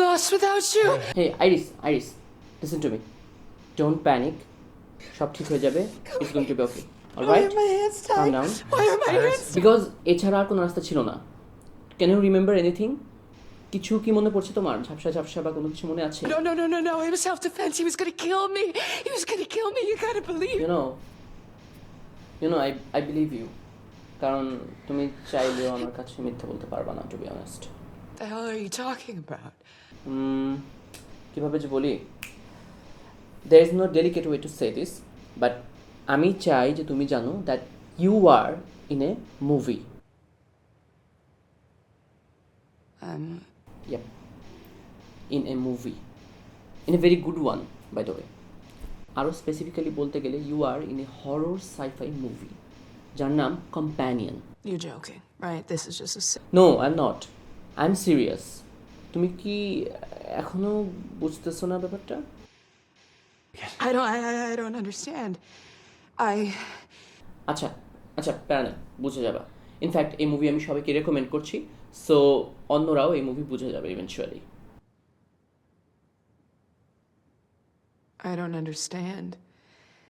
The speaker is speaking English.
lost without you. Hey, Iris, listen to me. Don't panic. সব ঠিক হয়ে যাবে. It's going to be okay. All Why right? are my hands Calm tied? down. Why are my hands tied? Because এছাড়া আর কোনো রাস্তা ছিল না. Can you remember anything? কিছু কি মনে পড়ছে তোমার? ঝাপসা বা কোনো কিছু মনে আছে? No. It was self-defense. He was gonna kill me. He was gonna kill me. You gotta believe. You know, I believe you. কারণ তুমি চাইলেও আমার কাছে মিথ্যা বলতে পারবা না, to be honest. What the hell are you talking about? কিভাবে যে বলি? There is no delicate way to say this, but আমি চাই যে তুমি জানো that you are in a movie. Yep. In a movie. In a very good one, by the way. আরো specifically বলতে গেলে you are in a horror sci-fi movie. যার নাম Companion. You're joking, right? This is just a. No, I'm not. I'm serious. তুমি কি এখনো বুঝতেছো না ব্যাপারটা? I don't understand. আচ্ছা প্যারা নেই, বুঝে যাবা। ইনফ্যাক্ট এই মুভি আমি সবাইকে রেকমেন্ড করছি, সো অন্যরাও এই মুভি বুঝে যাবে ইভেনচুয়ালি। I don't understand.